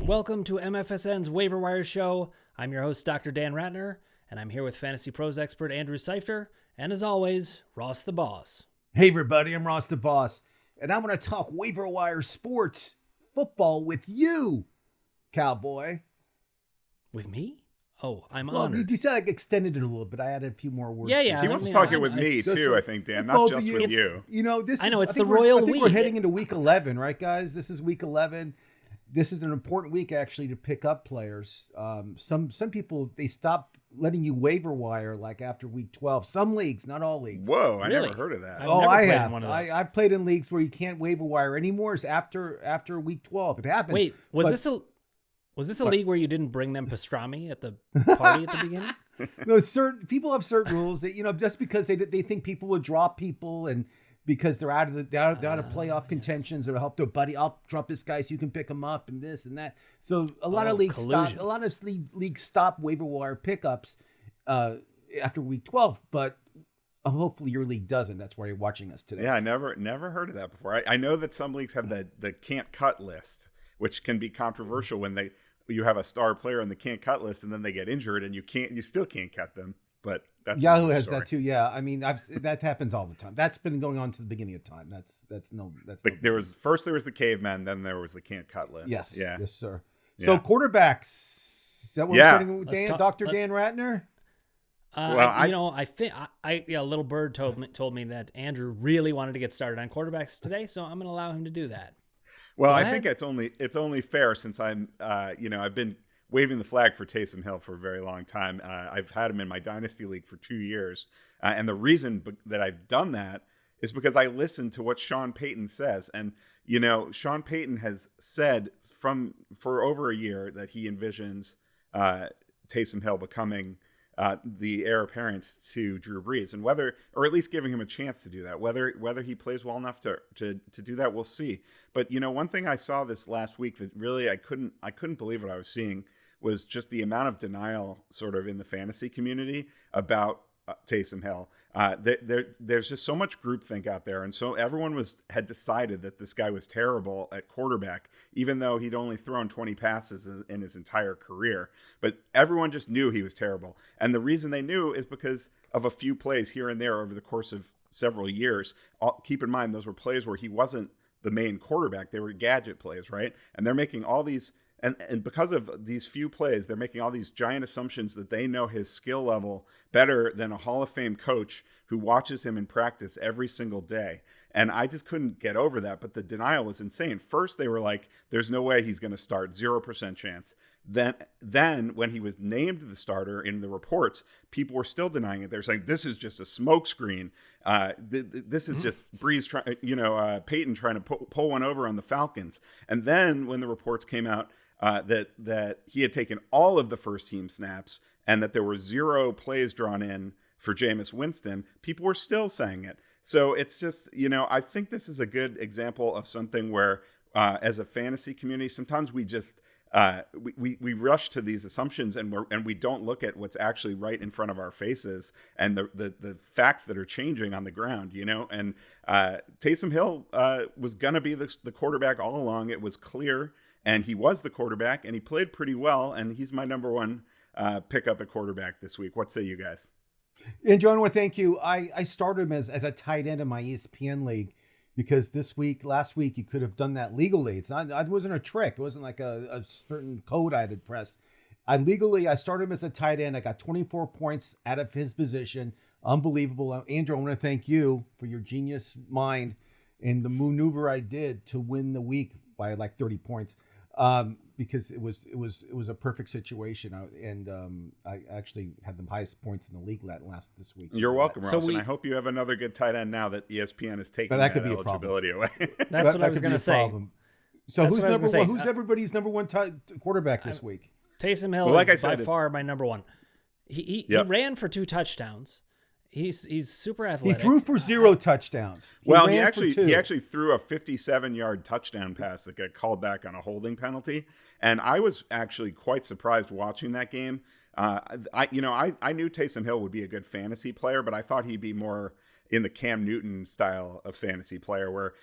Welcome to MFSN's Waiver Wire Show. I'm your host, Dr. Dan Ratner, and I'm here with Fantasy Pros expert Andrew Seifter, and as always, Ross the Boss. Hey everybody, I'm Ross the Boss, and I want to talk waiver wire sports football with you, cowboy. With me? Oh, I'm Well, honored. you said I extended it a little bit. I added a few more words. Yeah. He wants to talk it with me too, I think, Dan, not just with you. You know, I know, it's the royal I think week. we're heading into week 11, right, guys? This is week 11. This is an important week, actually, to pick up players. Some people, they stop letting you waiver wire like after week 12. Some leagues, not all leagues. Whoa, I Really? never heard of that. I have. I've played in leagues where you can't waiver wire anymore. It's after week 12. It happens. Wait, was this a league where you didn't bring them pastrami at the party at the beginning? No, certain people have certain rules that, just because they think people would drop people, and because they're out of playoff contentions, or help their buddy. I'll drop this guy so you can pick him up, and this and that. So a lot of leagues collusion. stop waiver wire pickups after week 12, but hopefully your league doesn't. That's why you're watching us today. Yeah, I never heard of that before. I know that some leagues have the can't cut list, which can be controversial when you have a star player on the can't cut list and then they get injured and you still can't cut them. But that's Yahoo has that too. Yeah, I mean, that happens all the time. That's been going on to the beginning of time. There was the caveman, then there was the can't cut list. Yes, yeah, yes, sir. Yeah. So quarterbacks. Is that what we're starting with, Dan? Dr. Dan Ratner. Little Bird told me that Andrew really wanted to get started on quarterbacks today, so I'm going to allow him to do that. Well, I think it's only fair, since I'm I've been waving the flag for Taysom Hill for a very long time. I've had him in my dynasty league for 2 years, and the reason that I've done that is because I listened to what Sean Payton says. And Sean Payton has said for over a year that he envisions Taysom Hill becoming the heir apparent to Drew Brees, and or at least giving him a chance to do that. Whether he plays well enough to do that, we'll see. But one thing I saw this last week that really I couldn't believe what I was seeing was just the amount of denial sort of in the fantasy community about Taysom Hill. There's just so much groupthink out there, and so everyone had decided that this guy was terrible at quarterback, even though he'd only thrown 20 passes in his entire career. But everyone just knew he was terrible, and the reason they knew is because of a few plays here and there over the course of several years. Keep in mind, those were plays where he wasn't the main quarterback; they were gadget plays, right? And they're making all these. And because of these few plays, they're making all these giant assumptions that they know his skill level better than a Hall of Fame coach who watches him in practice every single day. And I just couldn't get over that. But the denial was insane. First, they were like, there's no way he's going to start, 0% chance. Then when he was named the starter in the reports, people were still denying it. They're saying, this is just a smokescreen. This is just Breeze, Peyton trying to pull one over on the Falcons. And then when the reports came out, that he had taken all of the first team snaps and that there were 0 plays drawn in for Jameis Winston, people were still saying it. So it's just, I think this is a good example of something where, as a fantasy community, sometimes we just we rush to these assumptions and we don't look at what's actually right in front of our faces and the facts that are changing on the ground, And Taysom Hill was gonna be the quarterback all along. It was clear. And he was the quarterback, and he played pretty well, and he's my number one pickup at quarterback this week. What say you guys? And John, well, thank you. I started him as a tight end in my ESPN league because last week, you could have done that legally. It wasn't a trick. It wasn't like a certain code I had to press. I started him as a tight end. I got 24 points out of his position. Unbelievable. Andrew, I want to thank you for your genius mind and the maneuver I did to win the week by like 30 points. Because it was a perfect situation, and I actually had the highest points in the league this week. You're welcome, Ross, and I hope you have another good tight end now that ESPN is taking that eligibility away. That's what I was going to say. So who's everybody's number one quarterback this week? Taysom Hill is by far my number one. He ran for 2 touchdowns. He's super athletic. He threw for 0 touchdowns. He actually threw a 57-yard touchdown pass that got called back on a holding penalty, and I was actually quite surprised watching that game. I knew Taysom Hill would be a good fantasy player, but I thought he'd be more in the Cam Newton style of fantasy player where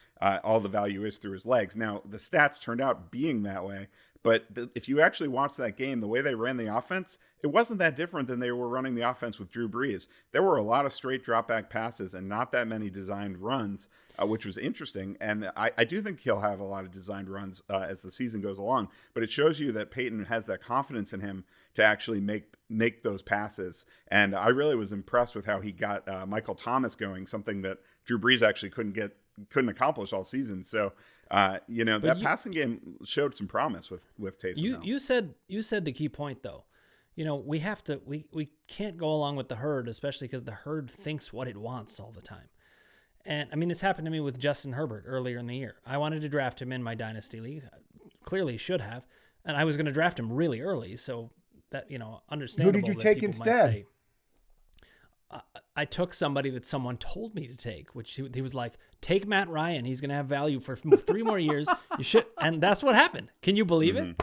all the value is through his legs. Now, the stats turned out being that way, But if you actually watch that game, the way they ran the offense, it wasn't that different than they were running the offense with Drew Brees. There were a lot of straight drop back passes and not that many designed runs, which was interesting. And I do think he'll have a lot of designed runs as the season goes along. But it shows you that Peyton has that confidence in him to actually make those passes. And I really was impressed with how he got Michael Thomas going, something that Drew Brees actually couldn't accomplish all season. So, that passing game showed some promise with Taysom Hill. You said the key point though. We have to, we can't go along with the herd, especially because the herd thinks what it wants all the time. And I mean, it's happened to me with Justin Herbert earlier in the year. I wanted to draft him in my dynasty league. Clearly should have. And I was going to draft him really early. So that, understandable. Who did you take instead? I took somebody that someone told me to take, which he was like, take Matt Ryan. He's going to have value for 3 more years. You should. And that's what happened. Can you believe it?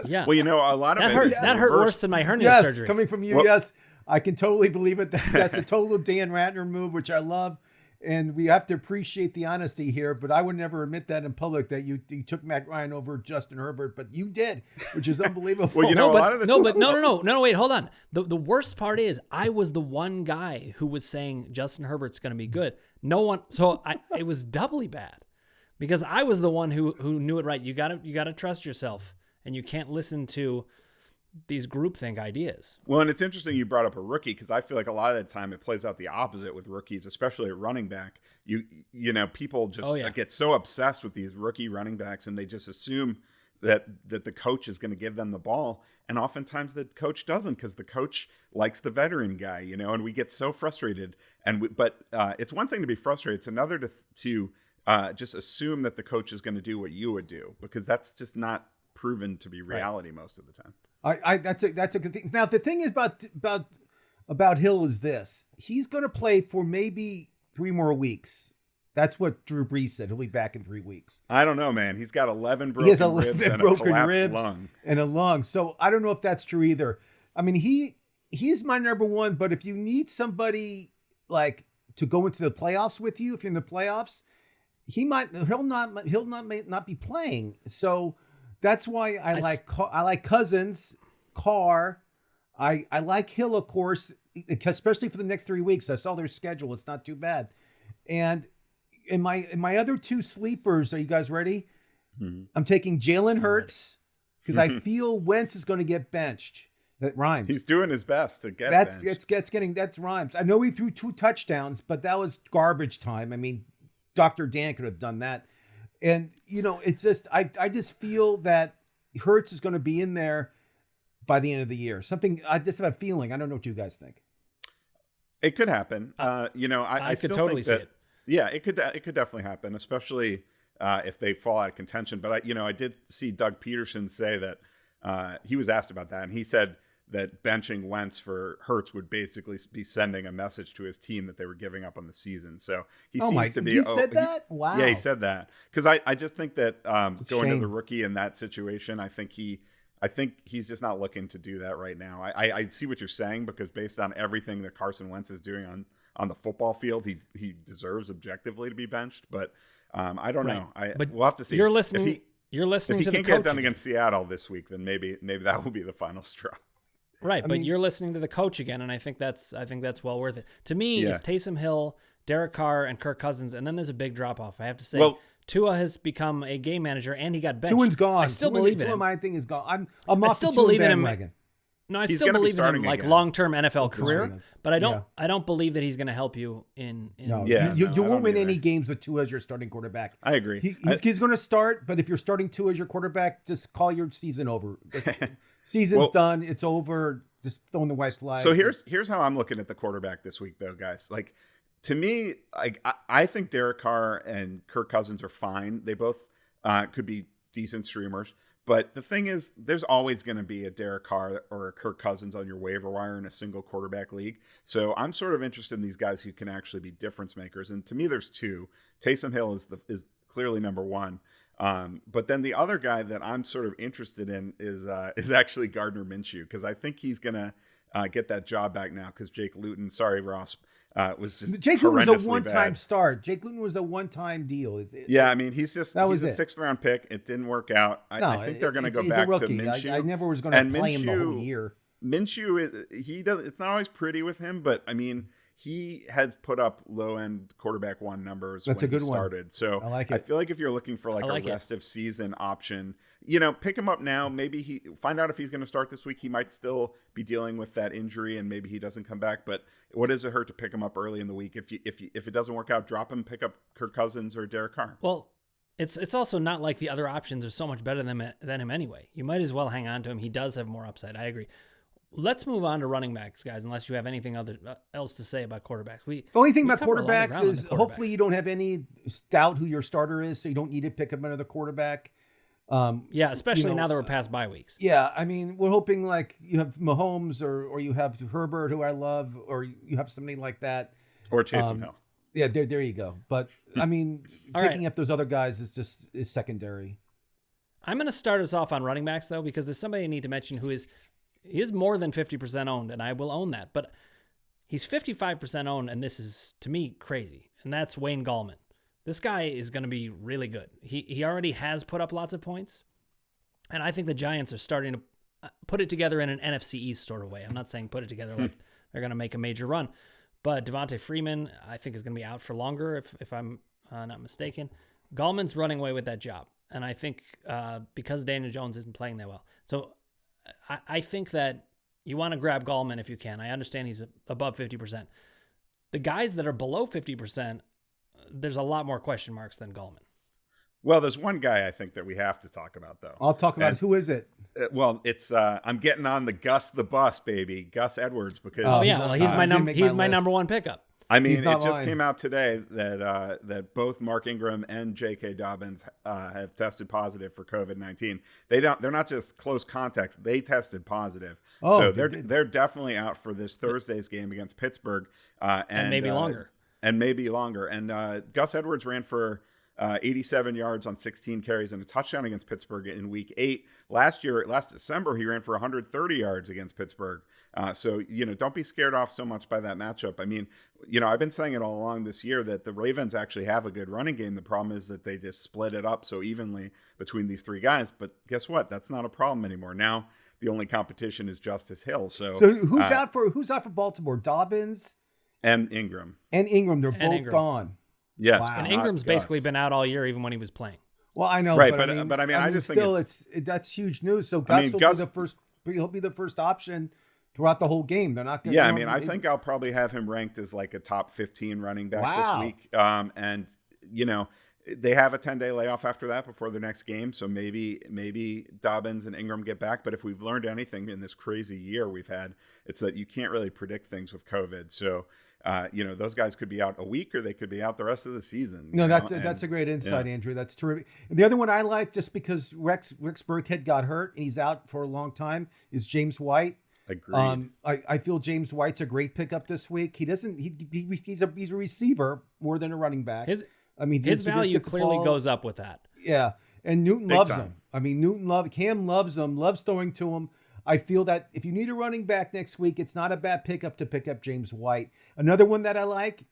Yeah. Well, a lot of that hurt worse than my hernia surgery. Yes, coming from you, yes. I can totally believe it. That's a total Dan Ratner move, which I love. And we have to appreciate the honesty here, but I would never admit that in public that you took Matt Ryan over Justin Herbert, but you did, which is unbelievable. Well, wait, hold on. The worst part is I was the one guy who was saying Justin Herbert's going to be good. No one, it was doubly bad because I was the one who knew it right. You gotta trust yourself, and you can't listen to these groupthink ideas. Well, and it's interesting you brought up a rookie because I feel like a lot of the time it plays out the opposite with rookies, especially at running back. People just get so obsessed with these rookie running backs and they just assume that the coach is going to give them the ball. And oftentimes the coach doesn't because the coach likes the veteran guy, and we get so frustrated. But it's one thing to be frustrated. It's another to just assume that the coach is going to do what you would do because that's just not proven to be reality most of the time. That's a good thing. Now the thing is about Hill is this: he's going to play for maybe 3 more weeks. That's what Drew Brees said. He'll be back in 3 weeks. I don't know, man. He's got 11 broken ribs and a collapsed lung. And a lung. So I don't know if that's true either. I mean, he's my number one. But if you need somebody like to go into the playoffs with you, if you're in the playoffs, he'll not be playing. So. That's why I like Cousins, Carr. I like Hill, of course, especially for the next 3 weeks. I saw their schedule; it's not too bad. And in my other 2 sleepers, are you guys ready? Mm-hmm. I'm taking Jalen Hurts because I feel Wentz is going to get benched. That rhymes. He's doing his best to get benched. That's rhymes. I know he threw 2 touchdowns, but that was garbage time. I mean, Dr. Dan could have done that. And, it's just, I just feel that Hurts is going to be in there by the end of the year. I just have a feeling. I don't know what you guys think. It could happen. I could totally see it. Yeah, it could definitely happen, especially if they fall out of contention. But I did see Doug Peterson say that he was asked about that. And he said that benching Wentz for Hurts would basically be sending a message to his team that they were giving up on the season. So he seems to be. He said that? Wow. Yeah, he said that because I just think that going to the rookie in that situation, I think he's just not looking to do that right now. I see what you're saying because based on everything that Carson Wentz is doing on the football field, he deserves objectively to be benched. But I don't know. We'll have to see. You're listening. You're listening. If he to can't the get coach it done against Seattle this week, then maybe that will be the final straw. Right, but you're listening to the coach again, and I think that's well worth it. To me, it's Taysom Hill, Derek Carr, and Kirk Cousins, and then there's a big drop-off. I have to say, Tua has become a game manager, and he got benched. Tua's gone. I still believe in him. My thing is gone. I'm off still the Tua believe in him. bandwagon. No, I still believe in him, like long-term NFL career, but I don't believe that he's going to help you in. No, you won't win any games with Tua as your starting quarterback. I agree. He's going to start, but if you're starting Tua as your quarterback, just call your season over. Season's done. It's over. Just throwing the white flag. So here's how I'm looking at the quarterback this week, though, guys. Like, to me, I think Derek Carr and Kirk Cousins are fine. They both could be decent streamers. But the thing is, there's always going to be a Derek Carr or a Kirk Cousins on your waiver wire in a single quarterback league. So I'm sort of interested in these guys who can actually be difference makers. And to me, there's 2. Taysom Hill is clearly number 1. But then the other guy that I'm sort of interested in is actually Gardner Minshew because I think he's going to get that job back now because Jake Luton, sorry, Ross, was just Jake Luton was a horrendously one-time bad. start. Jake Luton was a one-time deal. Yeah, I mean, he's a it. sixth round pick. It didn't work out. I think they're going to go he's back a rookie. to Minshew. I never was going to play him the whole year. Minshew, he does. It's not always pretty with him, but I mean, he has put up low end quarterback one numbers That's when a good he started. one. So I like it. I feel like if you're looking for like a rest of season option, pick him up now. Maybe he find out if he's going to start this week. He might still be dealing with that injury, and maybe he doesn't come back. But what does it hurt to pick him up early in the week? If it doesn't work out, drop him, pick up Kirk Cousins or Derek Carr. Well, it's also not like the other options are so much better than him anyway. You might as well hang on to him. He does have more upside. I agree. Let's move on to running backs, guys, unless you have anything else to say about quarterbacks. The only thing about quarterbacks is hopefully you don't have any doubt who your starter is, so you don't need to pick up another quarterback. Yeah, especially now that we're past bye weeks. Yeah, I mean, we're hoping like you have Mahomes or you have Herbert, who I love, or you have somebody like that. Or Taysom Hill. Yeah, there you go. But, I mean, picking up those other guys is secondary. I'm going to start us off on running backs, though, because there's somebody I need to mention who is more than 50% owned, and I will own that. But he's 55% owned, and this is, to me, crazy. And that's Wayne Gallman. This guy is going to be really good. He already has put up lots of points, and I think the Giants are starting to put it together in an NFC East sort of way. I'm not saying put it together like they're going to make a major run. But Devontae Freeman, I think, is going to be out for longer, if I'm not mistaken. Gallman's running away with that job. And I think because Daniel Jones isn't playing that well. So I think that you want to grab Gallman if you can. I understand he's above 50%. The guys that are below 50%, there's a lot more question marks than Gallman. Well, there's one guy I think that we have to talk about, though. I'll talk about it. Who is it? Well, it's I'm getting on the Gus the Bus, baby, Gus Edwards, because he's my number one pickup. I mean, it just came out today that both Mark Ingram and J.K. Dobbins have tested positive for COVID-19. They're not just close contacts; they tested positive. So they're definitely out for this Thursday's game against Pittsburgh, and maybe longer. And Gus Edwards ran for 87 yards on 16 carries and a touchdown against Pittsburgh in Week 8. Last December, he ran for 130 yards against Pittsburgh. So don't be scared off so much by that matchup. I mean, I've been saying it all along this year that the Ravens actually have a good running game. The problem is that they just split it up so evenly between these three guys. But guess what? That's not a problem anymore. Now the only competition is Justice Hill. So who's out for Baltimore? Dobbins and Ingram. They're both gone. Yes, wow. And Ingram's basically been out all year, even when he was playing. Well, I know, right? But I mean, I just still, think that's huge news. So Gus will be the first. He'll be the first option throughout the whole game. They're not going. Yeah, I mean, I think I'll probably have him ranked as like a top 15 running back this week. And they have a 10-day layoff after that before their next game, so maybe Dobbins and Ingram get back. But if we've learned anything in this crazy year we've had, it's that you can't really predict things with COVID. So. Those guys could be out a week or they could be out the rest of the season. No, that's a great insight, Andrew. That's terrific. The other one I like, just because Rex Burkhead got hurt and he's out for a long time, is James White. Agreed. I feel James White's a great pickup this week. He's a receiver more than a running back. His value clearly goes up with that. Yeah, and Newton loves him. I mean, Cam loves him, loves throwing to him. I feel that if you need a running back next week, it's not a bad pickup to pick up James White. Another one that I like,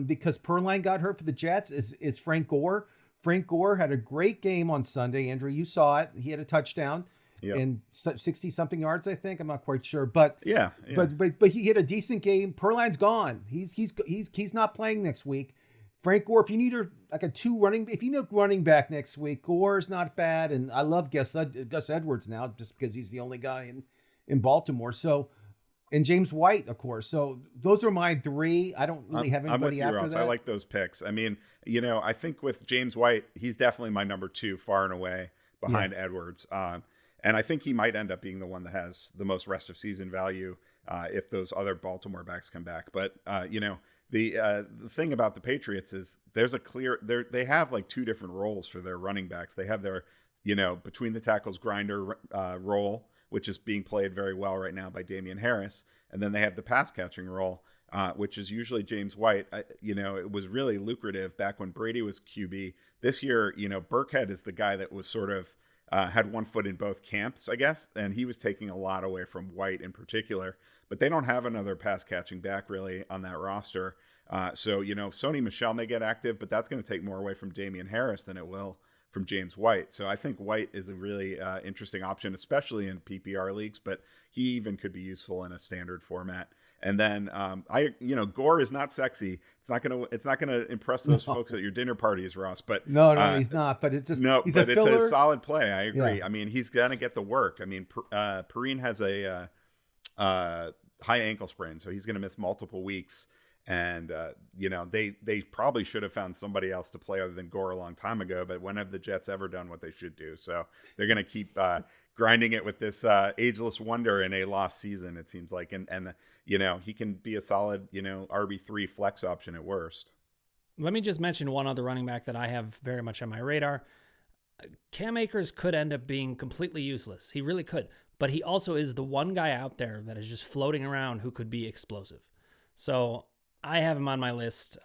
because Perline got hurt for the Jets, is Frank Gore. Frank Gore had a great game on Sunday. Andrew, you saw it. He had a touchdown and 60-something yards, I think. I'm not quite sure, but yeah. But he had a decent game. Perline's gone. He's not playing next week. Frank Gore, if you need if you need running back next week, Gore's not bad, and I love Gus Edwards now just because he's the only guy in Baltimore. So, and James White, of course. So those are my three. I don't really have anybody after Ross. that. I like those picks. I mean, I think with James White, he's definitely my number 2, far and away behind Edwards. And I think he might end up being the one that has the most rest of season value if those other Baltimore backs come back. But the thing about the Patriots is there's they have like 2 different roles for their running backs. They have their, between the tackles grinder role, which is being played very well right now by Damian Harris. And then they have the pass catching role, which is usually James White. It was really lucrative back when Brady was QB. This year, Burkhead is the guy that was sort of had one foot in both camps, I guess. And he was taking a lot away from White in particular. But they don't have another pass catching back really on that roster. So, Sony Michel may get active, but that's going to take more away from Damian Harris than it will from James White. So I think White is a really interesting option, especially in PPR leagues, but he even could be useful in a standard format. And then Gore is not sexy. It's not gonna impress those folks at your dinner parties, Ross. But no, he's not. But it's just he's but a it's filler. a solid play. I agree. Yeah. I mean, he's gonna get the work. I mean, Perrine has a high ankle sprain, so he's gonna miss multiple weeks. And they probably should have found somebody else to play other than Gore a long time ago. But when have the Jets ever done what they should do? So they're gonna keep grinding it with this ageless wonder in a lost season, it seems like. And he can be a solid, RB3 flex option at worst. Let me just mention one other running back that I have very much on my radar. Cam Akers could end up being completely useless. He really could. But he also is the one guy out there that is just floating around who could be explosive. So I have him on my list.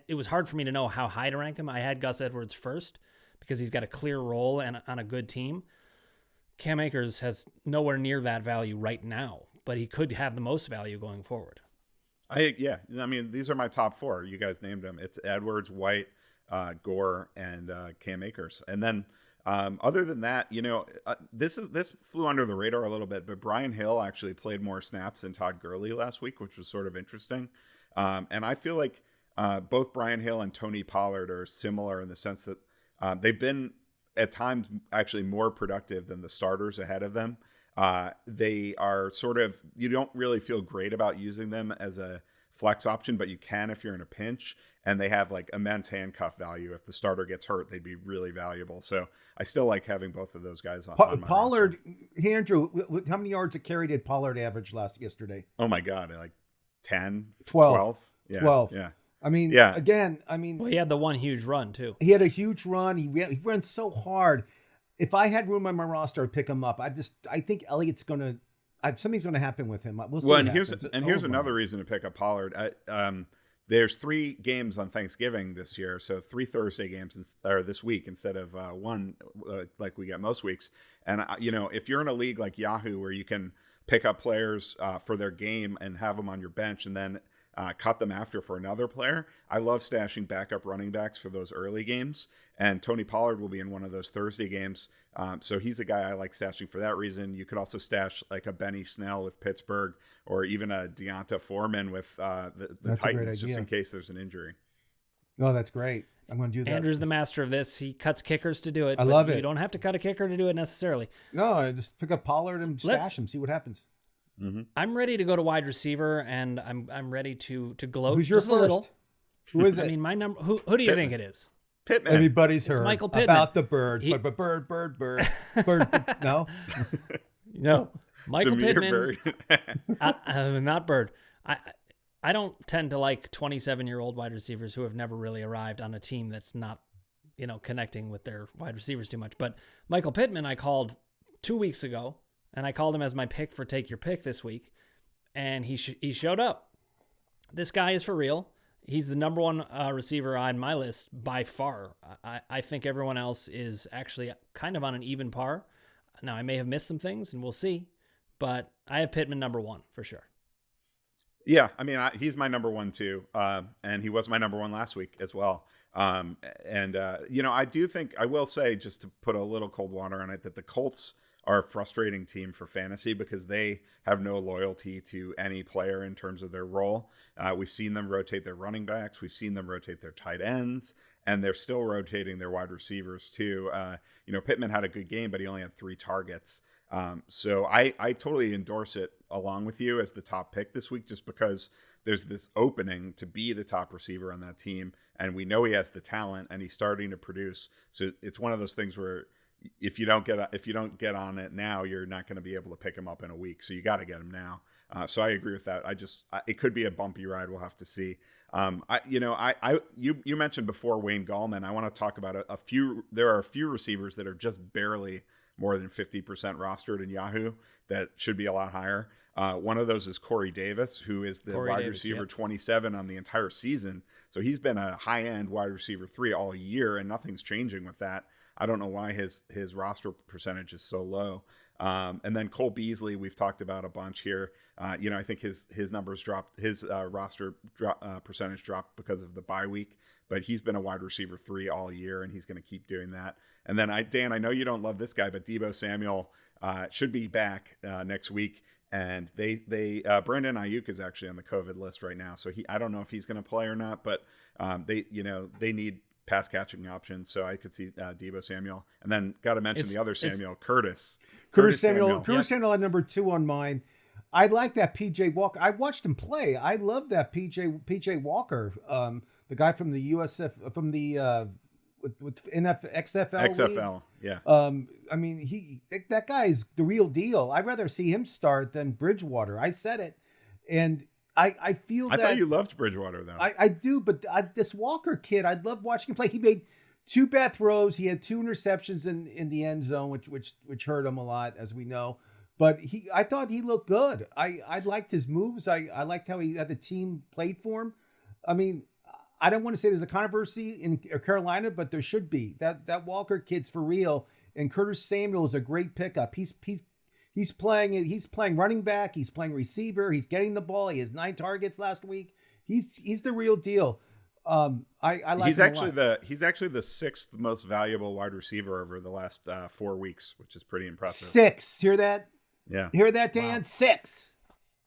It was hard for me to know how high to rank him. I had Gus Edwards first because he's got a clear role and on a good team. Cam Akers has nowhere near that value right now, but he could have the most value going forward. I mean, these are my top four. You guys named them. It's Edwards, White, Gore, and Cam Akers. And then other than that, this flew under the radar a little bit, but Brian Hill actually played more snaps than Todd Gurley last week, which was sort of interesting. And I feel like both Brian Hill and Tony Pollard are similar in the sense that they've been at times actually more productive than the starters ahead of them. They are sort of, you don't really feel great about using them as a flex option, but you can if you're in a pinch, and they have like immense handcuff value. If the starter gets hurt, they'd be really valuable. So I still like having both of those guys on my Pollard, roster. Andrew, how many yards a carry did Pollard average yesterday? Oh my God. Like 10, 12. Yeah, 12. Yeah. I mean, yeah. Again, well, he had the one huge run too. He had a huge run. He ran so hard. If I had room on my roster, I'd pick him up. I think Elliott's something's going to happen with him. We'll see. Well, here's another reason to pick up Pollard. There's 3 games on Thanksgiving this year, so 3 Thursday games this week instead of one like we get most weeks. And if you're in a league like Yahoo where you can pick up players for their game and have them on your bench and then cut them after for another player, I love stashing backup running backs for those early games. And Tony Pollard will be in one of those Thursday games. So he's a guy I like stashing for that reason. You could also stash like a Benny Snell with Pittsburgh or even a Deonta Foreman with the Titans, just in case there's an injury. No, that's great. I'm going to do that. Andrew's the master of this. He cuts kickers to do it. I love it. You don't have to cut a kicker to do it necessarily. No, I just pick up Pollard and stash him, see what happens. Mm-hmm. I'm ready to go to wide receiver, and I'm ready to gloat. Who's your just a little. first? Who is it? I mean, my number. Who do you think it is? Pittman. Everybody's It's heard Michael Pittman. about the bird. Bird. No? No. Michael Demir Pittman. Not Bird. I don't tend to like 27-year-old wide receivers who have never really arrived on a team that's not, connecting with their wide receivers too much. But Michael Pittman I called 2 weeks ago, and I called him as my pick for Take Your Pick this week, and he showed up. This guy is for real. He's the number one receiver on my list by far. I think everyone else is actually kind of on an even par. Now, I may have missed some things, and we'll see, but I have Pittman number 1 for sure. Yeah, I mean, he's my number 1 too, and he was my number 1 last week as well. I do think, I will say, just to put a little cold water on it, that the Colts are a frustrating team for fantasy because they have no loyalty to any player in terms of their role. We've seen them rotate their running backs. We've seen them rotate their tight ends, and they're still rotating their wide receivers too. Pittman had a good game, but he only had 3 targets. So I totally endorse it along with you as the top pick this week, just because there's this opening to be the top receiver on that team. And we know he has the talent and he's starting to produce. So it's one of those things where if you don't get on it now, you're not going to be able to pick him up in a week. So you got to get him now. So I agree with that. It could be a bumpy ride. We'll have to see. You mentioned before Wayne Gallman. I want to talk about a few. There are a few receivers that are just barely more than 50% rostered in Yahoo that should be a lot higher. One of those is Corey Davis, who is the wide receiver 27 on the entire season. So he's been a high-end wide receiver 3 all year, and nothing's changing with that. I don't know why his roster percentage is so low. And then Cole Beasley, we've talked about a bunch here. I think his numbers dropped, his roster percentage dropped because of the bye week, but he's been a wide receiver 3 all year, and he's going to keep doing that. And then Dan, I know you don't love this guy, but Deebo Samuel should be back next week. And Brandon Ayouk is actually on the COVID list right now, so I don't know if he's going to play or not, but they need pass catching options, so I could see Deebo Samuel. And then got to mention the other Samuel, Curtis Samuel. Curtis Samuel at number 2 on mine. I like that PJ Walker. I watched him play. I love that PJ Walker, the guy from the USF from the with XFL. Yeah. I mean, that guy is the real deal. I'd rather see him start than Bridgewater. I said it, and I feel that. I thought you loved Bridgewater though. I do, but this Walker kid, I love watching him play. He made 2 bad throws. He had 2 interceptions in the end zone, which hurt him a lot, as we know. But I thought he looked good. I liked his moves. I liked how he had the team played for him. I mean, I don't want to say there's a controversy in Carolina, but there should be. That Walker kid's for real. And Curtis Samuel is a great pickup. He's playing running back. He's playing receiver. He's getting the ball. He has 9 targets last week. He's the real deal. I like. He's actually the 6th most valuable wide receiver over the last 4 weeks, which is pretty impressive. 6. Hear that? Yeah. Hear that, Dan? Wow. 6.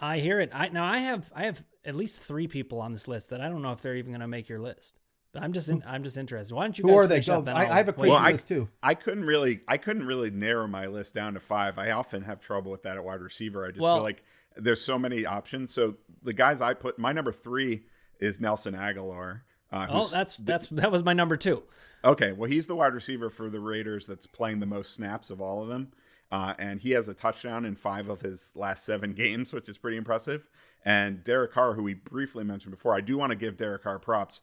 I hear it. I have at least 3 people on this list that I don't know if they're even going to make your list. But I'm just interested. Why don't you? Who are they? Go. I have a crazy list too. I couldn't really narrow my list down to 5. I often have trouble with that at wide receiver. I just feel like there's so many options. So the guys I put, my number 3 is Nelson Aguilar. That was my number 2. Okay, well he's the wide receiver for the Raiders that's playing the most snaps of all of them. And he has a touchdown in 5 of his last 7 games, which is pretty impressive. And Derek Carr, who we briefly mentioned before, I do want to give Derek Carr props.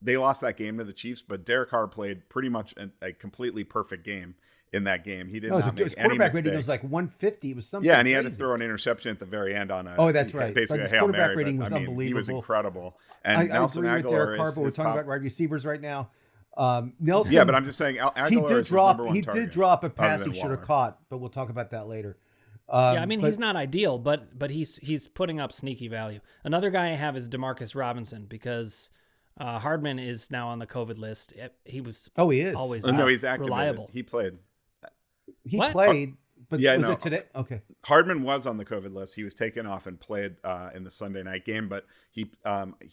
They lost that game to the Chiefs, but Derek Carr played pretty much a completely perfect game in that game. He did not make any mistakes. His quarterback rating was like 150. It was something and he crazy. had to throw an interception at the very end on that's right. Basically his a Hail Mary. Rating was unbelievable. He was incredible. And Nelson I agree with Derek Carr, but we're talking about wide receivers right now. Nelson. Yeah, but I'm just saying Aguilar he did drop a pass he should have caught, but we'll talk about that later. He's not ideal, but he's putting up sneaky value. Another guy I have is Demarcus Robinson because Hardman is now on the COVID list. He was always he's activated. Reliable. He played. He played, but was it today? Okay. Hardman was on the COVID list. He was taken off and played in the Sunday night game, but he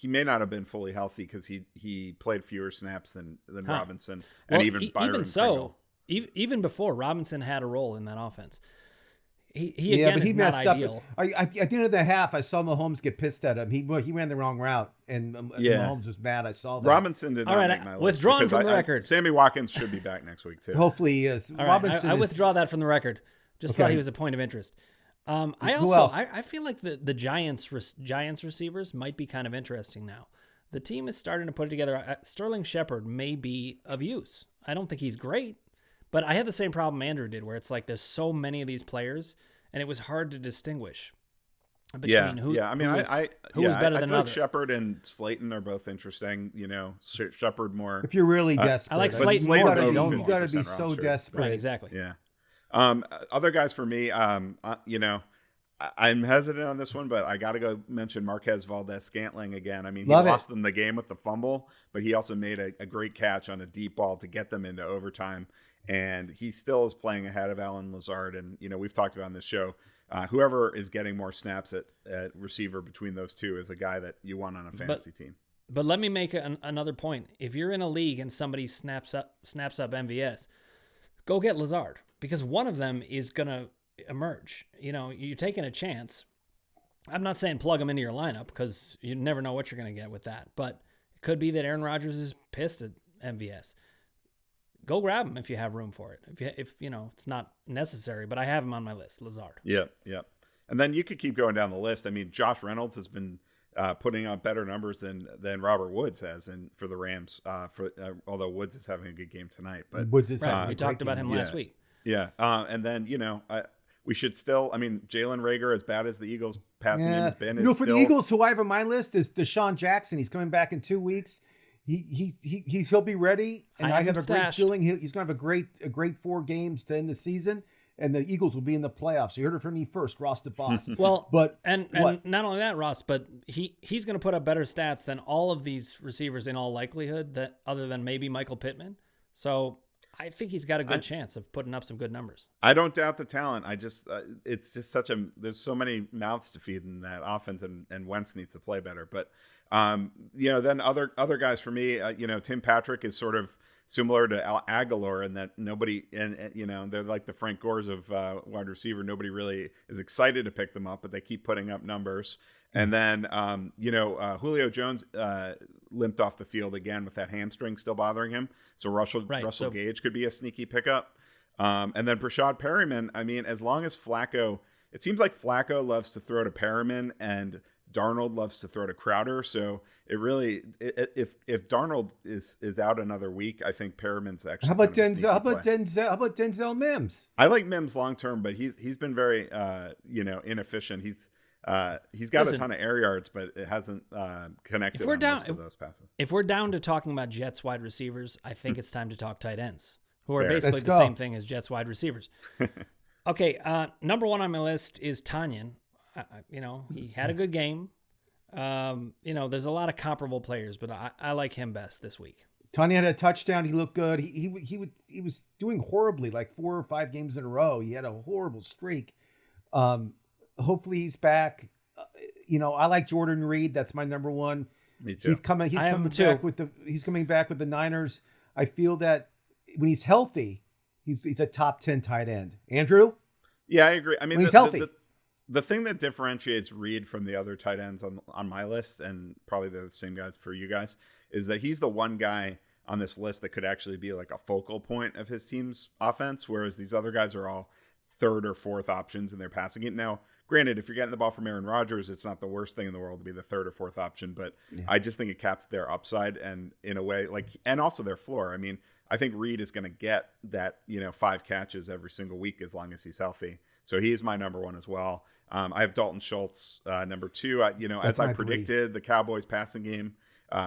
may not have been fully healthy because he played fewer snaps than Robinson and even Byron Pringle. Even before Robinson had a role in that offense. He messed ideal. up. At the end of the half, I saw Mahomes get pissed at him. He ran the wrong route, and Mahomes was mad. I saw that. Robinson did not make my list. Withdrawn from the record. Sammy Watkins should be back next week too. Hopefully he is. I withdraw that from the record. Just thought he was a point of interest. I feel like the Giants receivers might be kind of interesting now. The team is starting to put it together. Sterling Shepard may be of use. I don't think he's great. But I had the same problem Andrew did, where it's like there's so many of these players, and it was hard to distinguish between who was better than others. Shepard and Slayton are both interesting. Shepard more. If you're really desperate, I like Slayton more. You've got to be so desperate. Right, exactly. Yeah. Other guys for me, I'm hesitant on this one, but I got to go mention Marquez Valdez Scantling again. I mean, he lost them the game with the fumble, but he also made a great catch on a deep ball to get them into overtime. And he still is playing ahead of Allen Lazard. And, we've talked about on this show, whoever is getting more snaps at receiver between those two is a guy that you want on a fantasy team. But let me make another point. If you're in a league and somebody snaps up MVS, go get Lazard because one of them is going to emerge. You're taking a chance. I'm not saying plug him into your lineup because you never know what you're going to get with that. But it could be that Aaron Rodgers is pissed at MVS. Go grab him if you have room for it. If it's not necessary, but I have him on my list, Lazard. Yep. And then you could keep going down the list. I mean, Josh Reynolds has been putting on better numbers than Robert Woods has, and for the Rams. Although Woods is having a good game tonight, but Woods is we talked about him last week. Yeah. And then we should still. I mean, Jalen Reagor, as bad as the Eagles passing game has been, for the Eagles, who I have on my list is Deshaun Jackson. He's coming back in 2 weeks. He'll be ready, and I have a great feeling he's going to have a great 4 games to end the season. and the Eagles will be in the playoffs. You heard it from me first, Ross the Bus. Well, but and not only that, Ross, but he's going to put up better stats than all of these receivers in all likelihood, that other than maybe Michael Pittman. So I think he's got a good chance of putting up some good numbers. I don't doubt the talent. I just it's just there's so many mouths to feed in that offense, and Wentz needs to play better. But then other guys for me, Tim Patrick is sort of similar to Aguilar in that nobody, and they're like the Frank Gores of wide receiver. Nobody really is excited to pick them up, but they keep putting up numbers. And then, Julio Jones limped off the field again with that hamstring still bothering him. So Russell Gage could be a sneaky pickup. And then Brashad Perryman, I mean, as long as it seems like Flacco loves to throw to Perryman and Darnold loves to throw to Crowder. So if Darnold is out another week, I think Perriman's actually. How about Denzel? How about Denzel Mims? I like Mims long term, but he's been very inefficient. He's got a ton of air yards, but it hasn't connected on most of those passes. If we're down to talking about Jets wide receivers, I think it's time to talk tight ends, who are basically the same thing as Jets wide receivers. Okay, number one on my list is Tanyan. He had a good game. There's a lot of comparable players, but I like him best this week. Tanyan had a touchdown. He looked good. He was doing horribly, like 4 or 5 games in a row. He had a horrible streak. Hopefully he's back. I like Jordan Reed. That's my number one. Me too. He's coming back with the Niners. I feel that when he's healthy, he's a top 10 tight end. Andrew? Yeah, I agree. I mean, when he's healthy. The thing that differentiates Reed from the other tight ends on my list, and probably they're the same guys for you guys, is that he's the one guy on this list that could actually be like a focal point of his team's offense, whereas these other guys are all third or fourth options in their passing game. Now, granted, if you're getting the ball from Aaron Rodgers, it's not the worst thing in the world to be the third or fourth option, but I just think it caps their upside and in a way and also their floor. I mean, I think Reed is going to get that, 5 catches every single week as long as he's healthy. So he's my number one as well. I have Dalton Schultz, number 2. As I predicted, the Cowboys passing game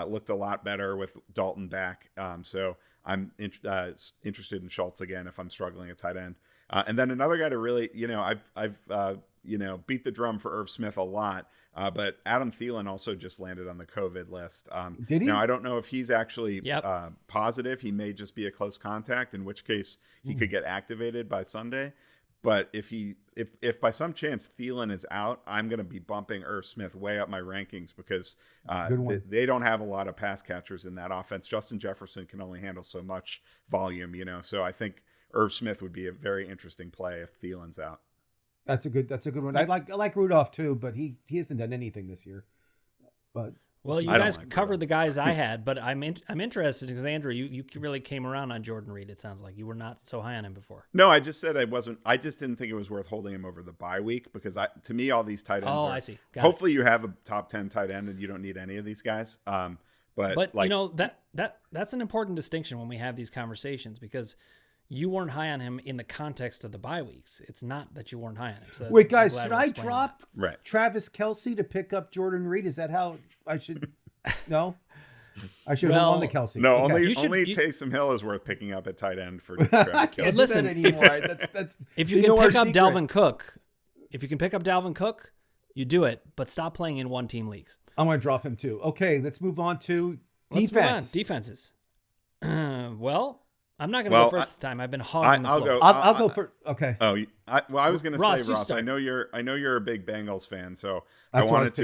looked a lot better with Dalton back. So I'm interested in Schultz again if I'm struggling at tight end. And then another guy to really, I've beat the drum for Irv Smith a lot, but Adam Thielen also just landed on the COVID list. Did he? Now, I don't know if he's actually positive. He may just be a close contact, in which case he could get activated by Sunday. But if by some chance Thielen is out, I'm going to be bumping Irv Smith way up my rankings because they don't have a lot of pass catchers in that offense. Justin Jefferson can only handle so much volume, So I think Irv Smith would be a very interesting play if Thielen's out. That's a good one. I like Rudolph too, but he hasn't done anything this year. But well, you guys covered the guys I had, but I'm interested because Andrew, you really came around on Jordan Reed. It sounds like you were not so high on him before. No, I just said I wasn't. I just didn't think it was worth holding him over the bye week because to me all these tight ends. I see. Hopefully you have a top 10 tight end and you don't need any of these guys. But that's an important distinction when we have these conversations because you weren't high on him in the context of the bye weeks. It's not that you weren't high on him. So wait, guys, should I drop that. Travis Kelce to pick up Jordan Reed? Is that how I should? No, I should have won the Kelce. No, only Taysom Hill is worth picking up at tight end for Travis Kelce. Listen, if you can pick up Dalvin Cook, you do it, but stop playing in one-team leagues. I'm going to drop him too. Okay, let's move on to defense. Defenses. Well, I'm not going to go first this time. I've been hogging the floor. I'll go first. Okay. I was going to say, Ross. I know you're a big Bengals fan, so I wanted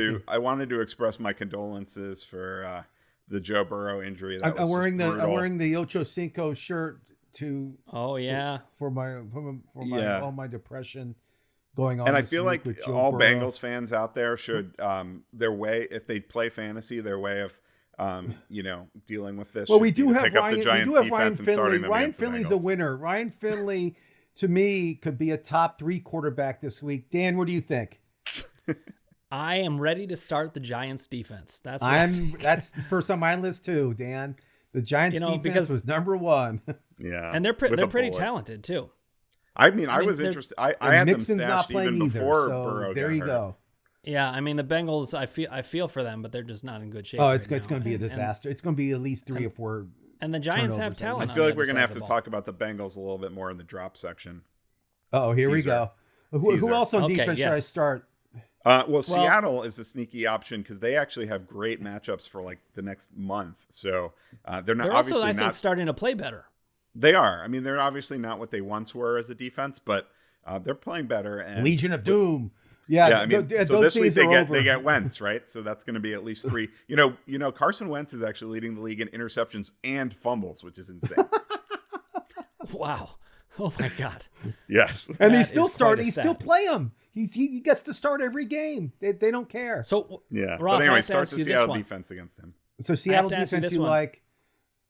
to express my condolences for the Joe Burrow injury. I'm wearing the Ocho Cinco shirt to. Oh yeah. For all my depression going on. And I feel like all Burrow. Bengals fans out there should their way, if they play fantasy, their way of dealing with this. Well, we do have Ryan Finley. Ryan Finley's a winner. Ryan Finley, to me, could be a top 3 quarterback this week. Dan, what do you think? I am ready to start the Giants defense. That's first on my list too, Dan. The Giants defense was number 1. Yeah, and they're pretty talented too. I mean, I was interested. I had Mixon's them stashed even before Burrow. There you go. Yeah, I mean the Bengals. I feel for them, but they're just not in good shape. Oh, it's going to be a disaster. It's going to be at least 3 or 4. And the Giants have talent. I feel like we're going to have to talk about the Bengals a little bit more in the drop section. Oh, here we go. Who else on defense should I start? Well, Seattle is a sneaky option because they actually have great matchups for like the next month. So they're not. They're obviously also, I think, starting to play better. They are. I mean, they're obviously not what they once were as a defense, but they're playing better. And Legion of Doom. Yeah, I mean, so this week they get Wentz, right? So that's going to be at least 3. You know, Carson Wentz is actually leading the league in interceptions and fumbles, which is insane. Wow. Oh my God. Yes. And they still start. He still play him. He gets to start every game. They don't care. So yeah. Ross, but anyway, start the Seattle defense against him. So Seattle defense, you like?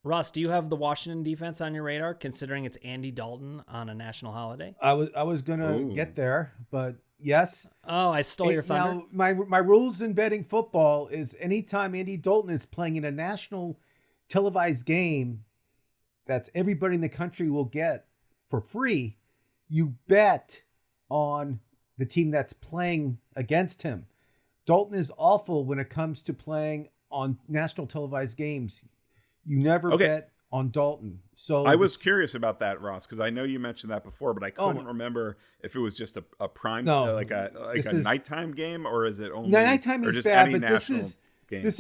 Ross, do you have the Washington defense on your radar, considering it's Andy Dalton on a national holiday? I was gonna get there, but yes. Oh, I stole your thunder. Now, my rules in betting football is anytime Andy Dalton is playing in a national televised game, that's everybody in the country will get for free. You bet on the team that's playing against him. Dalton is awful when it comes to playing on national televised games. You never bet on Dalton. So I was curious about that, Ross, because I know you mentioned that before, but I couldn't remember if it was just a prime, like a nighttime game, or is it only nighttime is bad? But this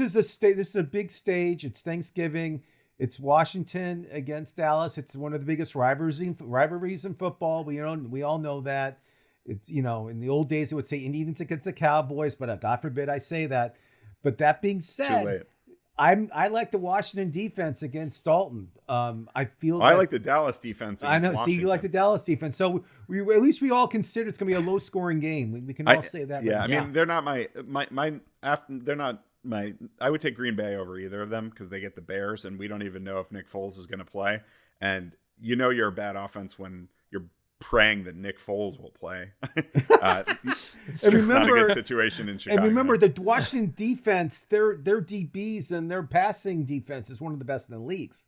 is a stage. This is a big stage. It's Thanksgiving. It's Washington against Dallas. It's one of the biggest rivalries in football. We all know that. It's in the old days it would say Indians against the Cowboys, but God forbid I say that. But that being said, I like the Washington defense against Dalton. I feel I like the Dallas defense. I know. Washington. See, you like the Dallas defense. So we at least we all consider it's going to be a low scoring game. We can all say that. Yeah, right. I mean they're not they're not my. I would take Green Bay over either of them because they get the Bears, and we don't even know if Nick Foles is going to play. And you're a bad offense when you're praying that Nick Foles will play. It's not a good situation in Chicago. And remember the Washington defense, their DBs and their passing defense is one of the best in the leagues.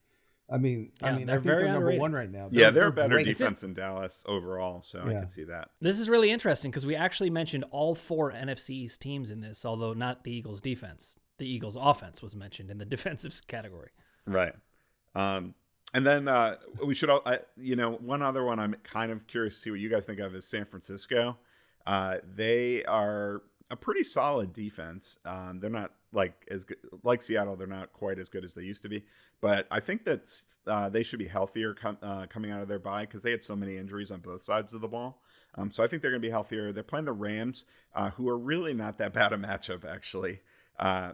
I think they're number one right now. They're a better defense than Dallas overall, so I can see that. This is really interesting because we actually mentioned all 4 NFC East teams in this, although not the Eagles defense. The Eagles offense was mentioned in the defensive category. Right. And then we should all, one other one I'm kind of curious to see what you guys think of is San Francisco. They are a pretty solid defense. They're not as good, like Seattle. They're not quite as good as they used to be. But I think that they should be healthier coming out of their bye because they had so many injuries on both sides of the ball. So I think they're going to be healthier. They're playing the Rams, who are really not that bad a matchup, actually.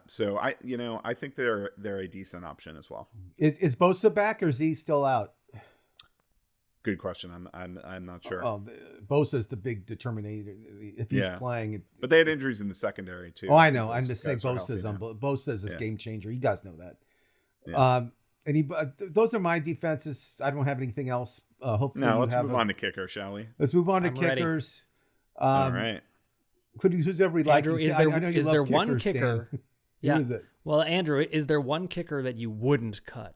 So I think they're a decent option as well. Is Bosa back or is he still out? Good question. I'm not sure. Oh, Bosa's the big determinator if he's playing. But they had injuries in the secondary too. Oh, I know. I'm just saying Bosa's a game changer. You guys know that. Yeah. Those are my defenses. I don't have anything else. Hopefully, let's move on to kicker, shall we? Let's move on to kickers. All right. Who's everybody like? Andrew, is there one kicker? Yeah. Who is it? Well, Andrew, is there one kicker that you wouldn't cut?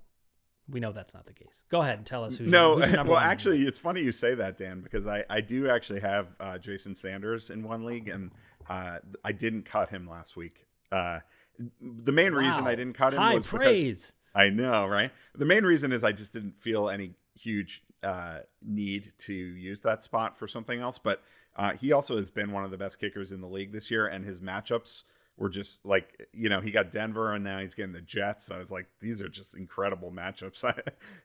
We know that's not the case. Go ahead and tell us who's No, who's well, actually, it's funny you say that, Dan, because I do actually have Jason Sanders in one league, and I didn't cut him last week. The main reason I didn't cut him was because I know, right? The main reason is I just didn't feel any huge need to use that spot for something else, but he also has been one of the best kickers in the league this year, and his matchups were just he got Denver and now he's getting the Jets. So I was like, these are just incredible matchups.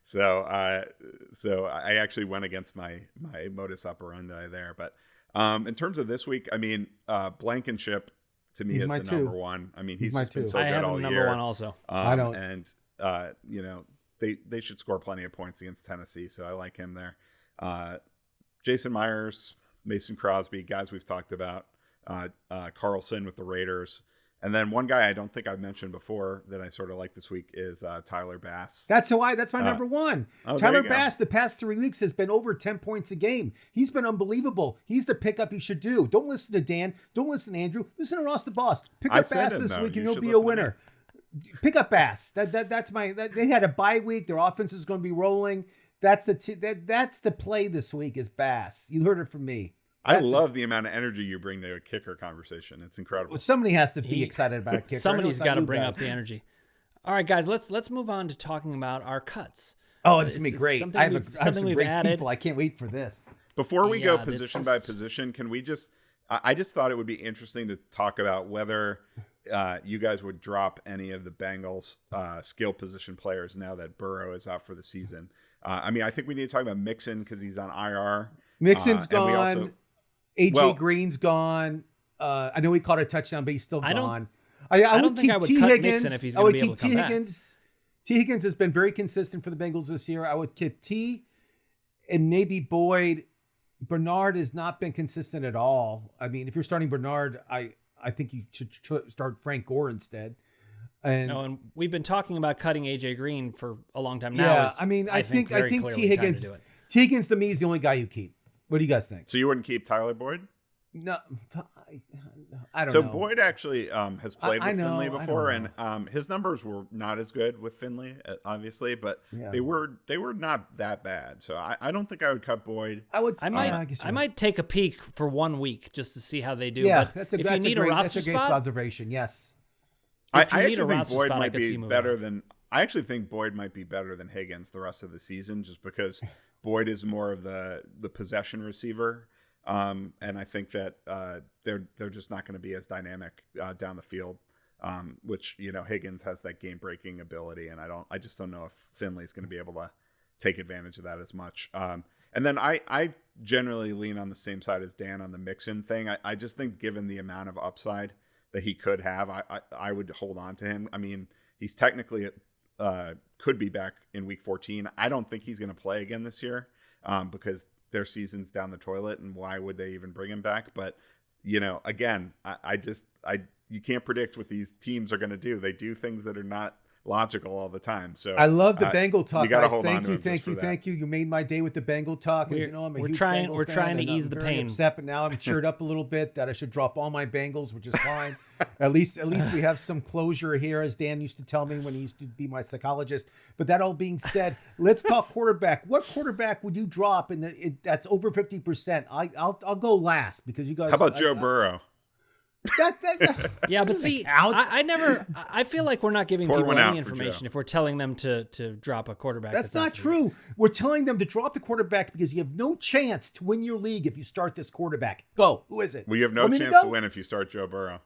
So I actually went against my modus operandi there. But in terms of this week, I mean, Blankenship to me is the number one. I mean, he's just been so good all year. I have number one also. I don't. And they should score plenty of points against Tennessee. So I like him there. Jason Myers, Mason Crosby, guys we've talked about. Carlson with the Raiders. And then one guy I don't think I've mentioned before that I sort of like this week is Tyler Bass. That's my number one. Tyler Bass, the past 3 weeks, has been over 10 points a game. He's been unbelievable. He's the pickup he should do. Don't listen to Dan. Don't listen to Andrew. Listen to Ross the Boss. Pick up Bass this week and you'll be a winner. Pick up Bass. That's they had a bye week. Their offense is going to be rolling. That's the play this week is Bass. You heard it from me. I love the amount of energy you bring to a kicker conversation. It's incredible. Well, somebody has to be excited about a kicker. Somebody's got to bring up the energy. All right, guys, let's move on to talking about our cuts. Oh, it's gonna be great. I have some great people. I can't wait for this. Before we go position by position, can we just? I just thought it would be interesting to talk about whether you guys would drop any of the Bengals skill position players now that Burrow is out for the season. I mean, I think we need to talk about Mixon because he's on IR. Mixon's gone. AJ Green's gone. I know he caught a touchdown, but he's still gone. I don't think I would cut Mixon if he's going to be able to come back. T. Higgins has been very consistent for the Bengals this year. I would keep T and maybe Boyd. Bernard has not been consistent at all. I mean, if you're starting Bernard, I think you should start Frank Gore instead. And we've been talking about cutting AJ Green for a long time now. Yeah, I mean, I think T. Higgins to me is the only guy you keep. What do you guys think? So you wouldn't keep Tyler Boyd? No, I don't know. So Boyd actually has played with Finley before, and his numbers were not as good with Finley, obviously, but they were not that bad. So I don't think I would cut Boyd. I might take a peek for 1 week just to see how they do. Yeah, but that's a great observation. Yes, I actually think Boyd might be better than. I actually think Boyd might be better than Higgins the rest of the season, just because Boyd is more of the possession receiver. And I think that they're just not going to be as dynamic down the field, which Higgins has that game breaking ability, and I just don't know if Finley's going to be able to take advantage of that as much. And then I generally lean on the same side as Dan on the Mixon thing. I just think given the amount of upside that he could have, I would hold on to him. I mean, he's technically could be back in week 14. I don't think he's going to play again this year because their season's down the toilet, and why would they even bring him back? But again, you can't predict what these teams are going to do. They do things that are not logical all the time. So I love the Bengal talk. You gotta guys. hold on to thank you. You made my day with the Bengal talk. We're trying to ease the pain. Upset, but now I'm cheered up a little bit that I should drop all my Bengals, which is fine. at least we have some closure here, as Dan used to tell me when he used to be my psychologist. But that all being said, let's talk quarterback. What quarterback would you drop that's over 50%? I'll go last because you guys. How about Joe Burrow? Yeah, but see, I feel like we're not giving people any information if we're telling them to drop a quarterback. That's not true. We're telling them to drop the quarterback because you have no chance to win your league if you start this quarterback. Go. Who is it? Well, you have no chance to win if you start Joe Burrow.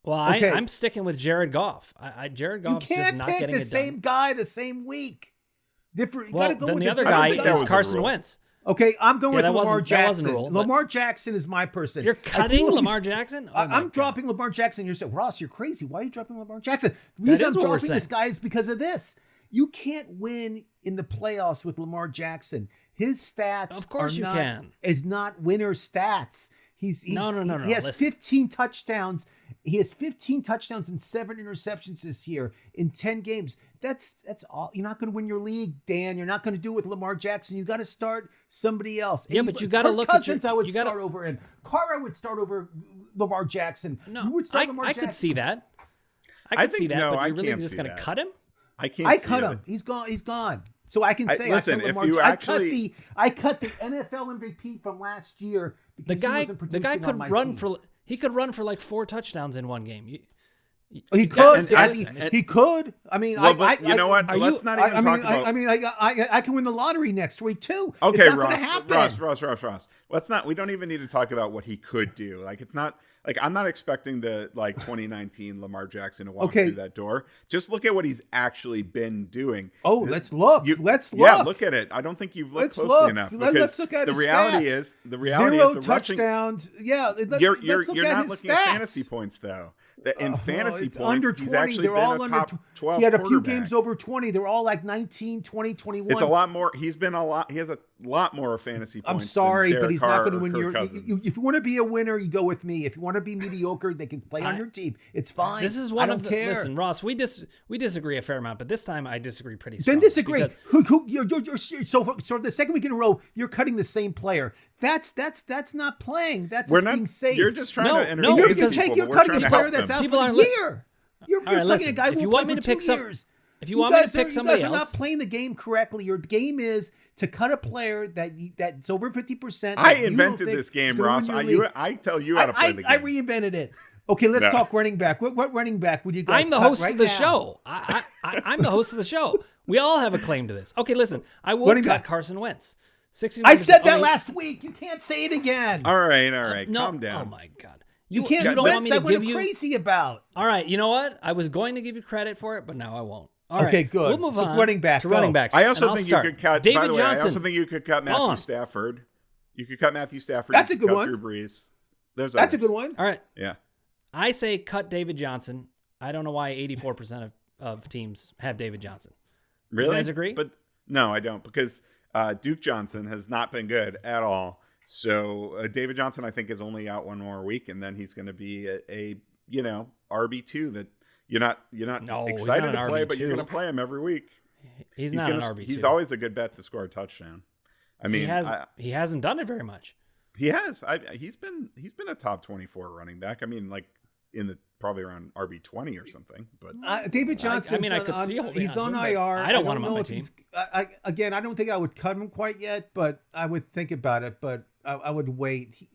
Well, I'm sticking with Jared Goff. Jared Goff. You can't pick the same guy the same week. Different. You got to go with the other guy is Carson Wentz. Okay, I'm going with Lamar Jackson. Lamar Jackson is my person. You're cutting Lamar Jackson? I'm dropping Lamar Jackson. You're saying, Ross, you're crazy. Why are you dropping Lamar Jackson? The reason I'm dropping this guy is because of this. You can't win in the playoffs with Lamar Jackson. His stats is not winner stats. He has 15 touchdowns. He has 15 touchdowns and 7 interceptions this year in 10 games. That's all. You're not going to win your league, Dan. You're not going to do it with Lamar Jackson. You got to start somebody else. Yeah, but you got to look Cousins. I would start over in Carr. I would start over Lamar Jackson. No, you would start Lamar I Jackson. could see that. I could see that. No, but you're really just going to cut him? I can't. I cut him. He's gone. He's gone. So I can say, I cut the NFL MVP from last year. The guy could run for. He could run for like 4 touchdowns in one game. He could. He could. I mean, you know what? Let's not even talk about. I mean, I can win the lottery next week too. Okay, it's not going to happen. Ross. Let's not. We don't even need to talk about what he could do. Like, it's not. Like, I'm not expecting the 2019 Lamar Jackson to walk through that door. Just look at what he's actually been doing. Oh, let's look. Let's look. Yeah, look at it. I don't think you've looked closely enough. Let's look at the reality stats. is the 0 touchdowns. Yeah, you're not looking at fantasy points though. In fantasy points, under 20. He's actually been a top 12. He had a few games over 20. They're all like 19, 20, 21. It's a lot more. He has a lot more fantasy points. I'm sorry, but he's not going to win Cousins. If you want to be a winner, you go with me. If you want to be mediocre, they can play on your team. It's fine. This is one of the. Listen, Ross, we disagree a fair amount, but this time I disagree pretty strongly. Then disagree. So the second week in a row, you're cutting the same player. That's not playing. That's being safe. You're just trying to entertain people. You're cutting a player that's out for the year. You're cutting a guy who won't play for 2 years. If you want me to pick somebody else, you guys are not playing the game correctly. Your game is to cut a player that's over 50%. I invented this game, Ross. I tell you how to play the game. I reinvented it. Okay, let's talk running back. What running back would you guys? I'm the host of the show. I'm the host of the show. We all have a claim to this. Okay, listen. I would cut Carson Wentz. I said that last week. You can't say it again. All right. No, Calm down. Oh my God. You can't. You don't want me to give you crazy about. All right. You know what? I was going to give you credit for it, but now I won't. All right. Okay, good. We'll move on running back. to running backs. I also and think I'll you start. could cut. David By the way, Johnson. I also think you could cut Matthew Stafford. You could cut Matthew Stafford. That's you a could good cut one. Drew Brees. That's a good one. All right. Yeah. I say cut David Johnson. I don't know why 84% of teams have David Johnson. Really? You guys agree? But no, I don't, because Duke Johnson has not been good at all. So David Johnson, I think, is only out one more week, and then he's going to be a RB2 that you're not excited to play, but you're going to play him every week. He's not an RB2. He's always a good bet to score a touchdown. I mean, he hasn't done it very much. He has. He's been a top 24 running back. I mean, like in the probably around RB20 or something. But David Johnson. I could see he's on IR. I don't want him on my team. I don't think I would cut him quite yet, but I would think about it. But I would wait.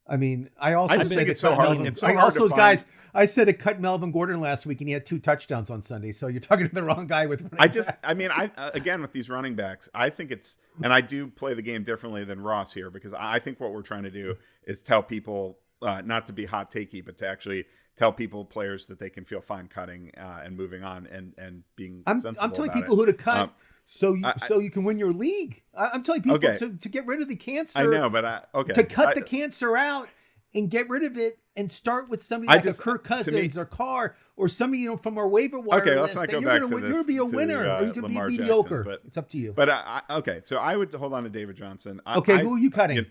I also think it's so hard. It's so hard to find. Guys, I said to cut Melvin Gordon last week, and he had 2 touchdowns on Sunday. So you're talking to the wrong guy with running backs. Again, with these running backs, I think it's, and I do play the game differently than Ross here, because I think what we're trying to do is tell people not to be hot takey, but to actually tell people, players, that they can feel fine cutting and moving on and being sensible. I'm telling about people who to cut. So you can win your league. I'm telling people to get rid of the cancer. I know, but to cut the cancer out and get rid of it and start with somebody like a Kirk Cousins or Carr or somebody from our waiver wire list. Let's not go back to this. You're going to be a winner, or you can be mediocre. Jackson, it's up to you. But so I would hold on to David Johnson. Who are you cutting?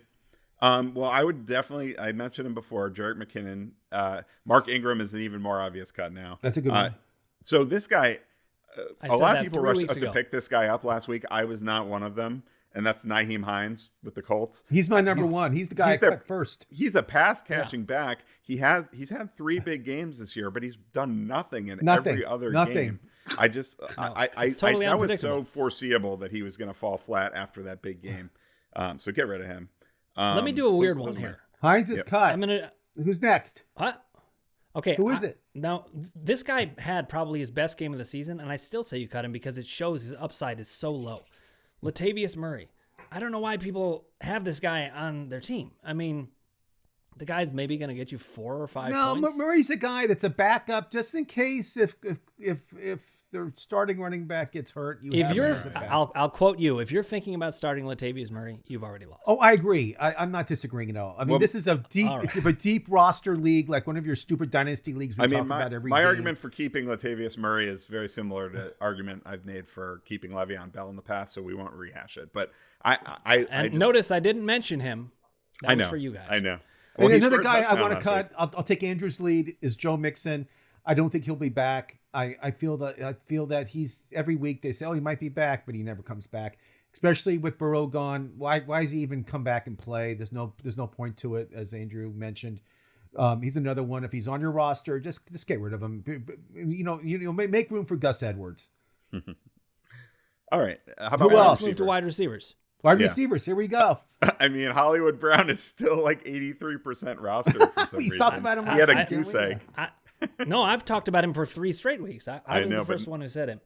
Well, I would definitely. I mentioned him before. Jarek McKinnon. Mark Ingram is an even more obvious cut now. That's a good one. So this guy. A lot of people rushed up ago to pick this guy up last week. I was not one of them, and that's Nyheim Hines with the Colts. He's my number one. He's the guy I cut first. He's a pass catching back. He's had 3 big games this year, but he's done nothing in every other game. I that was so foreseeable that he was going to fall flat after that big game. So get rid of him. Let me do a weird one here. Hines is cut. Who's next? What? Okay. Who is it? Now, this guy had probably his best game of the season, and I still say you cut him because it shows his upside is so low. Latavius Murray. I don't know why people have this guy on their team. I mean, the guy's maybe going to get you 4 or 5 points. No, Murray's a guy that's a backup just in case if their starting running back gets hurt. I'll quote you. If you're thinking about starting Latavius Murray, you've already lost. Oh, I agree. I'm not disagreeing at all. This is a deep. Right. If you have a deep roster league, like one of your stupid dynasty leagues, we talk about every my game. argument for keeping Latavius Murray is very similar to argument I've made for keeping Le'Veon Bell in the past, so we won't rehash it. But notice I didn't mention him. That was for you guys. I know. Well, and another guy I want to cut. I'll take Andrew's lead. Is Joe Mixon. I don't think he'll be back. I feel that he's every week they say, he might be back, but he never comes back. Especially with Burrow gone. Why does he even come back and play? There's no point to it, as Andrew mentioned. He's another one. If he's on your roster, just get rid of him. Make room for Gus Edwards. All right. How about let's move to wide receivers? Wide receivers. Here we go. Hollywood Brown is still like 83% roster for some reason. Talked about him. He had a goose egg. No, I've talked about him for 3 straight weeks. I was the first one who said him.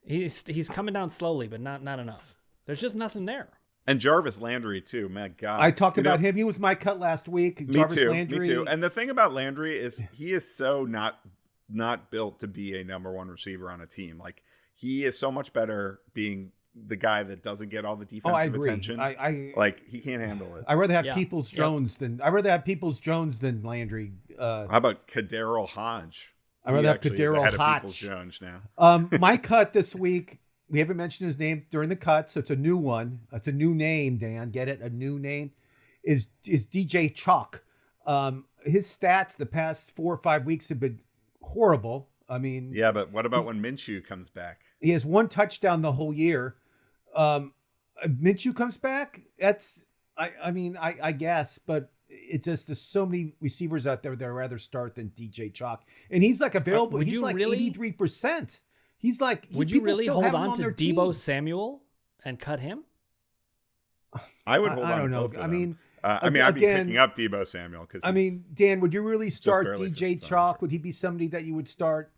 He's coming down slowly, but not enough. There's just nothing there. And Jarvis Landry too. Man, God. I talked about him. He was my cut last week. Me too. And the thing about Landry is he is so not built to be a number 1 receiver on a team. Like he is so much better being the guy that doesn't get all the defensive attention. Like he can't handle it. I'd rather have Peoples Jones than Landry. How about Kaderil Hodge? I'd rather have Kaderil Hodge. Jones now. My cut this week. We haven't mentioned his name during the cut, so it's a new one. It's a new name, Dan. Get it? A new name is DJ Chalk. His stats the past 4 or 5 weeks have been horrible. I mean, yeah, but what about when Minshew comes back? He has 1 touchdown the whole year. Minshew comes back. That's, I guess, but it's just there's so many receivers out there that I'd rather start than DJ Chalk, and he's like available. He's like 83%. He's like, would you really hold on to Deebo Samuel and cut him? I would hold on. I don't know. To both of them. I'd be picking up Deebo Samuel because. Dan, would you really start DJ Chalk? Would he be somebody that you would start?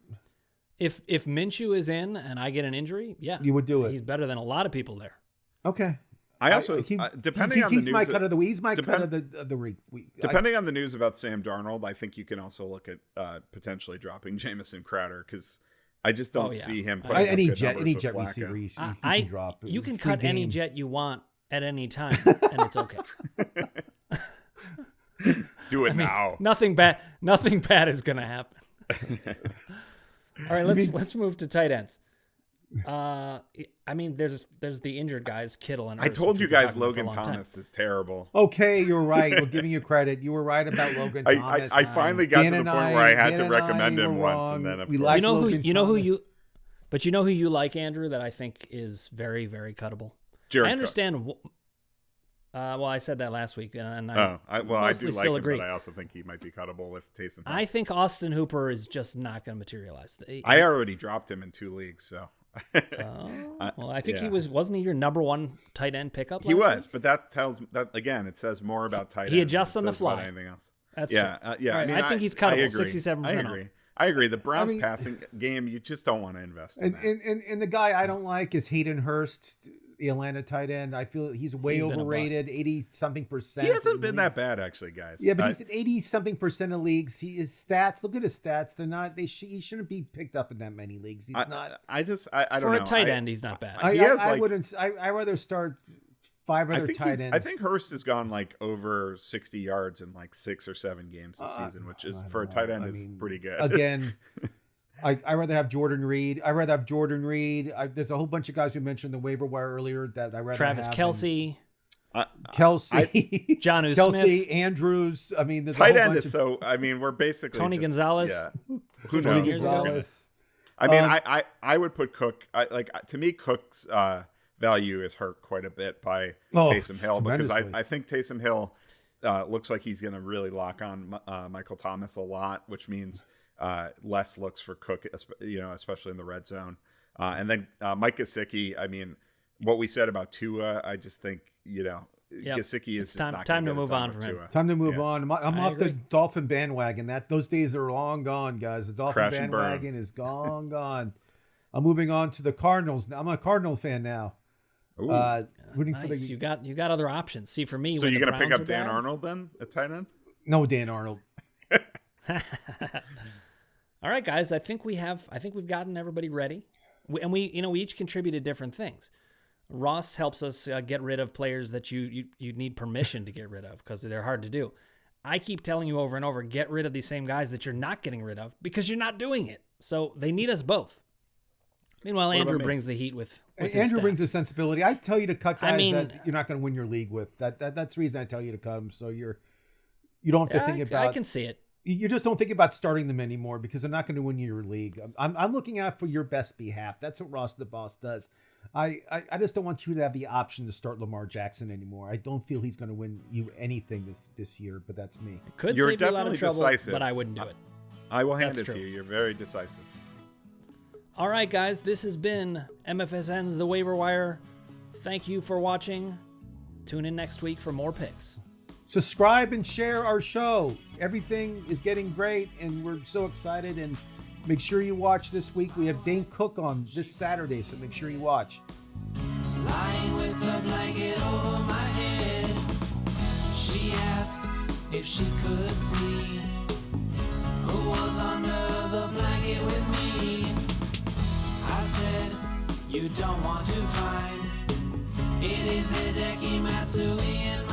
If Minshew is in and I get an injury, yeah, you would do it. He's better than a lot of people there. Okay. I also depending on the news, he's my cut of the week. He's my cut of the week. Depending on the news about Sam Darnold, I think you can also look at potentially dropping Jamison Crowder because I just don't see him. Any jet receiver you can drop. You can cut any jet you want at any time, and it's okay. Do it now. Nothing bad is gonna happen. All right, let's move to tight ends. I mean, there's the injured guys, Kittle and Hurst. I told you guys Logan Thomas is terrible. Okay, you're right. We're giving you credit. You were right about Logan Thomas. I finally got to the point where I had to recommend him once, and then of course. You know who you like, Andrew, that I think is very, very cuttable. Jared I understand. Well, I said that last week, and I do like him, but I also think he might be cuttable with Taysom Hill. I think Austin Hooper is just not going to materialize. I already dropped him in 2 leagues, so. Well, I think he wasn't he your number one tight end pickup? He was, week? but that tells that again. It says more about tight end. He adjusts on the fly. Anything else? That's true. Yeah. I mean, I think he's cuttable. 67%. I agree. The Browns passing game, you just don't want to invest in that. And the guy I don't like is Hayden Hurst, the Atlanta tight end. I feel he's way overrated, 80-something%. He hasn't been that bad, actually, guys. Yeah, but he's at 80-something% of leagues. His stats, look at his stats. They're not. He shouldn't be picked up in that many leagues. He's not. I don't know. For a tight end, he's not bad. I wouldn't. I rather start 5 other tight ends. I think Hurst has gone like over 60 yards in like 6 or 7 games this season, which is for a tight end is pretty good. Again. I'd rather have Jordan Reed. There's a whole bunch of guys who mentioned the waiver wire earlier that I rather Travis have. Kelce. Jonnu Smith. Andrews. I mean, there's tight a whole end bunch is so. I mean, we're basically Tony Gonzalez. Yeah. Who knows? Tony Gonzalez. I mean, I would put Cook. To me, Cook's value is hurt quite a bit by Taysom Hill because I think Taysom Hill looks like he's going to really lock on Michael Thomas a lot, which means less looks for Cook, especially in the red zone. And then Mike Gesicki. I mean, what we said about Tua, I just think Gesicki is time to move on from him. Time to move on. I'm off the Dolphin bandwagon. Those days are long gone, guys. The Dolphin bandwagon is gone. I'm moving on to the Cardinals. I'm a Cardinal fan now. Rooting for you got other options. See, for me, so you're gonna pick up Dan Arnold then at tight end? No, Dan Arnold. All right, guys. I think we've gotten everybody ready, and we each contributed different things. Ross helps us get rid of players that you need permission to get rid of because they're hard to do. I keep telling you over and over, get rid of these same guys that you're not getting rid of because you're not doing it. So they need us both. Meanwhile, Andrew brings the heat with Andrew brings the sensibility. I tell you to cut guys that you're not going to win your league with. That's the reason I tell you to cut them. So you don't have to think about. I can see it. You just don't think about starting them anymore because they're not going to win your league. I'm looking out for your best behalf. That's what Ross the Bus does. I just don't want you to have the option to start Lamar Jackson anymore. I don't feel he's going to win you anything this year, but that's me. You're save you a lot of trouble, decisive, but I wouldn't do it. I will hand it to you. You're very decisive. All right, guys, this has been MFSN's The Waiver Wire. Thank you for watching. Tune in next week for more picks. Subscribe and share our show. Everything is getting great, and we're so excited. And make sure you watch this week. We have Dane Cook on this Saturday, so make sure you watch. Lying with a blanket over my head, she asked if she could see who was under the blanket with me. I said, you don't want to find. It is Hideki Matsui in my